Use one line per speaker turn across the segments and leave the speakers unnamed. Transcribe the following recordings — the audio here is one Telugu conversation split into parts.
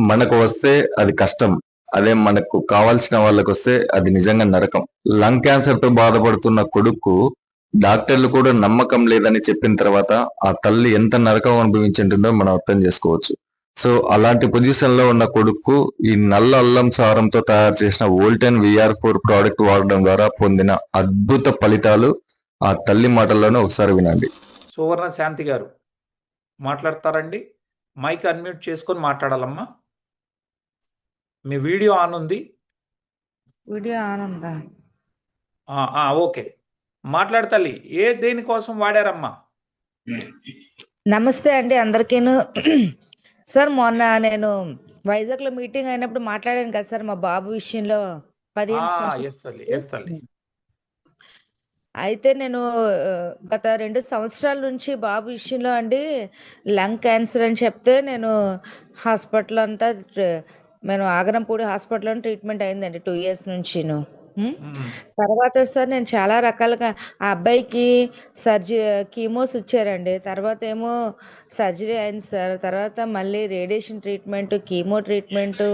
మనకు వస్తే అది కష్టం. అదే మనకు కావాల్సిన వాళ్ళకొస్తే అది నిజంగా నరకం. లంగ్ క్యాన్సర్‌తో బాధపడుతున్న కొడుక్కు డాక్టర్లు కూడా నమ్మకం లేదని చెప్పిన తర్వాత ఆ తల్లి ఎంత నరకం అనుభవించుంటుందో మనం అర్థం చేసుకోవచ్చు. సో, అలాంటి పొజిషన్‌లో ఉన్న కొడుక్కు ఈ నల్ల అల్లం సారంతో తయారు చేసిన వోల్టెన్ VR4 ప్రోడక్ట్ వాడడం ద్వారా పొందిన అద్భుత ఫలితాలు ఆ తల్లి మాటల్లోనే ఒకసారి వినండి.
సువర్ణ శాంతి గారు మాట్లాడతారండి. మైక్ అన్మ్యూట్ చేసుకొని మాట్లాడాలమ్మా. మీ వీడియో ఆన్ ఉంది.
వీడియో ఆన్ ఉందా?
ఓకే, మాట్లాడు తల్లి. దేనికోసం వాడారమ్మా?
నమస్తే అండి అందరికీను. సార్ మొన్న నేను వైజాగ్లో మీటింగ్ అయినప్పుడు మాట్లాడాను కదా సార్, మా బాబు విషయంలో 15
ఎస్ తల్లి, ఎస్ తల్లి.
అయితే నేను గత 2 సంవత్సరాల నుంచి బాబు విషయంలో అండి లంగ్ క్యాన్సర్ అని చెప్తే నేను హాస్పిటల్ అంతా నేను ఆగరంపూడి హాస్పిటల్లో ట్రీట్మెంట్ అయిందండి 2 years నుంచిను. తర్వాత సార్ నేను చాలా రకాలుగా ఆ అబ్బాయికి కీమోస్ ఇచ్చారండి. తర్వాత ఏమో సర్జరీ అయింది సార్. తర్వాత మళ్ళీ రేడియేషన్ ట్రీట్మెంట్, కీమో ట్రీట్మెంట్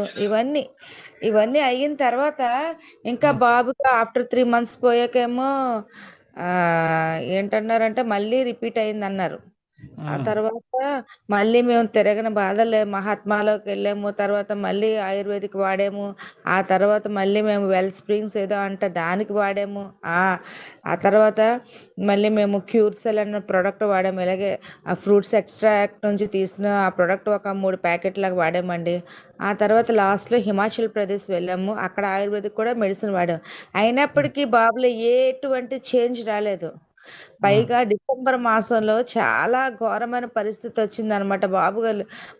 ఇవన్నీ అయిన తర్వాత ఇంకా బాబుకి ఆఫ్టర్ 3 months పోయాకేమో ఏంటన్నారంటే మళ్ళీ రిపీట్ అయిందన్నారు. ఆ తర్వాత మళ్ళీ మేము తిరగని బాధలే మహాత్మాలోకి వెళ్ళాము. తర్వాత మళ్ళీ ఆయుర్వేదిక్ వాడాము. ఆ తర్వాత మళ్ళీ మేము వెల్ స్ప్రింగ్స్ ఏదో అంటే దానికి వాడాము. ఆ తర్వాత మళ్ళీ మేము క్యూర్సెల్ అన్న ప్రోడక్ట్ వాడాము. ఇలాగే ఆ ఫ్రూట్స్ ఎక్స్ట్రాక్ట్ నుంచి తీసిన ఆ ప్రోడక్ట్ ఒక 3 ప్యాకెట్లాగా వాడామండి. ఆ తర్వాత లాస్ట్లో హిమాచల్ ప్రదేశ్ వెళ్ళాము. అక్కడ ఆయుర్వేదిక్ కూడా మెడిసిన్ వాడాము. అయినప్పటికీ బాబులో ఎటువంటి చేంజ్ రాలేదు. పైగా డిసెంబర్ మాసంలో చాలా ఘోరమైన పరిస్థితి వచ్చిందనమాట.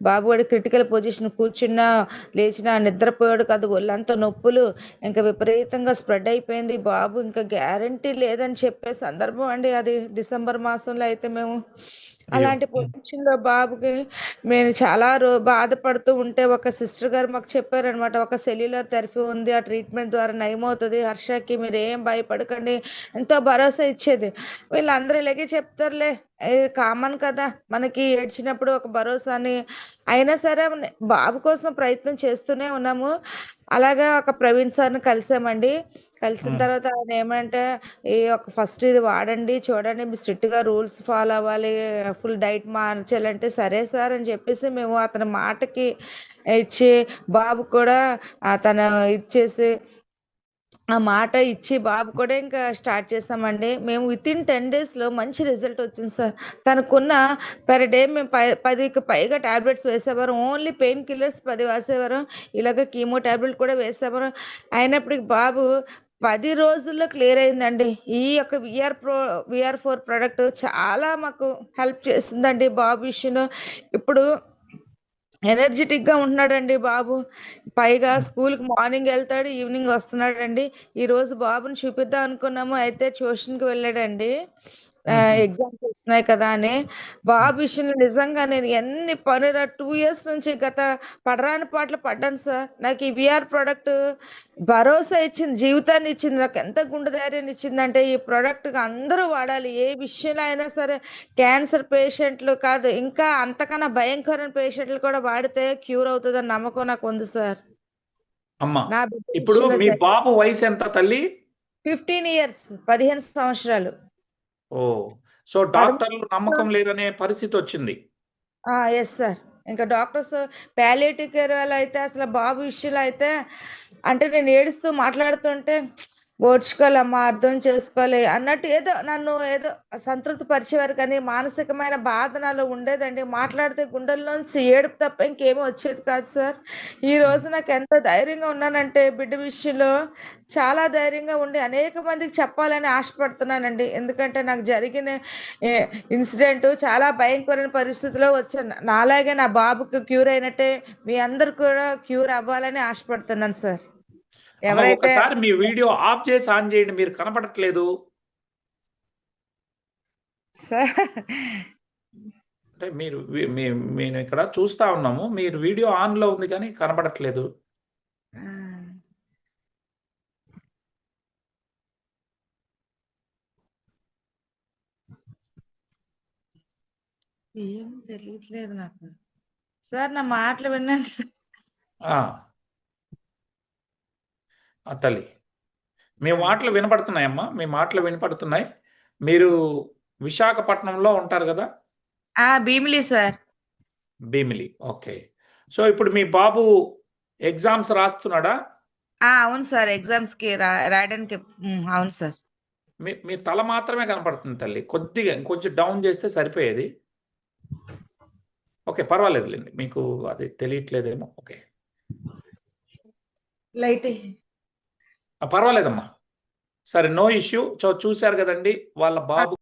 బాబుగాడి క్రిటికల్ పొజిషన్, కూర్చున్నా లేచినా నిద్రపోయాడు కాదు, ఒళ్ళంతా నొప్పులు, ఇంకా విపరీతంగా స్ప్రెడ్ అయిపోయింది. బాబు ఇంకా గ్యారంటీ లేదని చెప్పే సందర్భం అండి అది. డిసెంబర్ మాసంలో అయితే మేము అలాంటి పొజిషన్లో బాబుకి మేము చాలా బాధపడుతూ ఉంటే ఒక సిస్టర్ గారు మాకు చెప్పారనమాట, ఒక సెల్యులర్ థెరపీ ఉంది, ఆ ట్రీట్మెంట్ ద్వారా నయమవుతుంది హర్షకి, మీరు ఏం భయపడకండి, ఎంతో భరోసా ఇచ్చేది. వీళ్ళందరూ ఇలాగే చెప్తారులే, కామన్ కదా మనకి ఏడ్చినప్పుడు ఒక భరోసాని. అయినా సరే బాబు కోసం ప్రయత్నం చేస్తూనే ఉన్నాము. అలాగా ఒక ప్రవీణ్ సార్ని కలిసామండి. కలిసిన తర్వాత ఆయన ఏమంటే ఫస్ట్ ఇది వాడండి, చూడండి, మీరు స్ట్రిక్ట్గా రూల్స్ ఫాలో అవ్వాలి, ఫుల్ డైట్ మార్చాలంటే సరే సార్ అని చెప్పేసి మేము అతని మాటకి ఇచ్చి బాబు కూడా తను ఇచ్చేసి ఆ మాట ఇచ్చి బాబు కూడా ఇంకా స్టార్ట్ చేసామండి. మేము వితిన్ 10 daysలో మంచి రిజల్ట్ వచ్చింది సార్. తనకున్న పర్ డే మేము 10కి పైగా టాబ్లెట్స్ వేసేవారు. ఓన్లీ పెయిన్ కిల్లర్స్ 10 వేసేవారు. ఇలాగ కీమో టాబ్లెట్ కూడా వేసేవారు. అయినప్పటికీ బాబు 10 రోజుల్లో క్లియర్ అయిందండి. ఈ యొక్క VR4 ప్రోడక్ట్ చాలా మాకు హెల్ప్ చేసిందండి బాబు విషయంలో. ఇప్పుడు ఎనర్జెటిక్గా ఉంటున్నాడండి బాబు. పైగా స్కూల్కి మార్నింగ్ వెళ్తాడు, ఈవినింగ్ వస్తున్నాడండి. ఈరోజు బాబుని చూపిద్దాం అనుకున్నాము, అయితే ట్యూషన్కి వెళ్ళాడండి. ఎగ్జామ్స్ వస్తున్నాయి కదా అని. బాబు విషయంలో నిజంగా నేను ఎన్ని పనులు 2 years నుంచి గత పడరాని పాటలు పడ్డాను సార్. నాకు ఈ VR ప్రోడక్ట్ భరోసా ఇచ్చింది, జీవితాన్ని ఇచ్చింది, నాకు ఎంత గుండె ధైర్యాన్ని ఇచ్చిందంటే ఈ ప్రోడక్ట్ అందరూ వాడాలి. ఏ విషయంలో అయినా సరే, క్యాన్సర్ పేషెంట్లు కాదు, ఇంకా అంతకన్నా భయంకరమైన పేషెంట్లు కూడా వాడితే క్యూర్ అవుతుందని నమ్మకం నాకు ఉంది సార్.
అమ్మా, ఇప్పుడు మీ బాబు వయసు ఎంత తల్లి?
15 years, 15 సంవత్సరాలు.
సో డాక్టర్లు నమ్మకం లేదనే పరిస్థితి వచ్చింది.
Yes sir. ఇంకా డాక్టర్స్ ప్యాలియేటివ్ కేర్ వాళ్ళు అయితే అసలు బాబు విషయంలో అయితే అంటే నేను ఏడుస్తూ మాట్లాడుతుంటే ఓడ్చుకోవాలమ్మా, అర్థం చేసుకోవాలి అన్నట్టు నన్ను ఏదో సంతృప్తి పరిచేవారు, కానీ మానసికమైన బాధ నాలో ఉండేదండి. మాట్లాడితే గుండెల్లోంచి ఏడుపు తప్ప ఇంకేమీ వచ్చేది కాదు సార్. ఈ రోజు నాకు ఎంత ధైర్యంగా ఉన్నానంటే బిడ్డ విషయంలో చాలా ధైర్యంగా ఉండి అనేక మందికి చెప్పాలని ఆశపడుతున్నానండి. ఎందుకంటే నాకు జరిగిన ఇన్సిడెంట్ చాలా భయంకరమైన పరిస్థితిలో వచ్చాను. నాలాగే నా బాబుకి క్యూర్ అయినట్టే మీ అందరు కూడా క్యూర్ అవ్వాలని ఆశపడుతున్నాను సార్.
ఒకసారి మీ వీడియో ఆఫ్ చేసి ఆన్ చేయండి, మీరు కనపడట్లేదు. అంటే మేము ఇక్కడ చూస్తా ఉన్నాము, మీరు వీడియో ఆన్ లో ఉంది కానీ కనపడట్లేదు.
ఏం తెలియట్లేదు నాకు సార్. నా మాటలు వినండి సార్.
ఆ! ఆ! తల్లి. మీ మాటలు వినపడుతున్నాయమ్మా. మీ మాటలు వినపడుతున్నాయి. మీరు విశాఖపట్నంలో ఉంటారు గదా!
Bheemili sir.
Bheemili. Okay. So, ఇప్పుడు మీ బాబు ఎగ్జామ్స్ రాస్తున్నాడా?
అవును సార్. ఎగ్జామ్స్‌కి రాయడానికి అవును సార్.
మీ మీ తల మాత్రమే కనపడుతుంది తల్లి. కొద్దిగా ఇంకొంచెం డౌన్ చేస్తే సరిపోయేది. ఓకే. పర్వాలేదులెండి. మీకు అది తెలియట్లేదేమో. ఓకే.
లైట్
పర్వాలేదమ్మా. సరే. No issue. చూసారు గదండీ! వాళ్ళ బాబు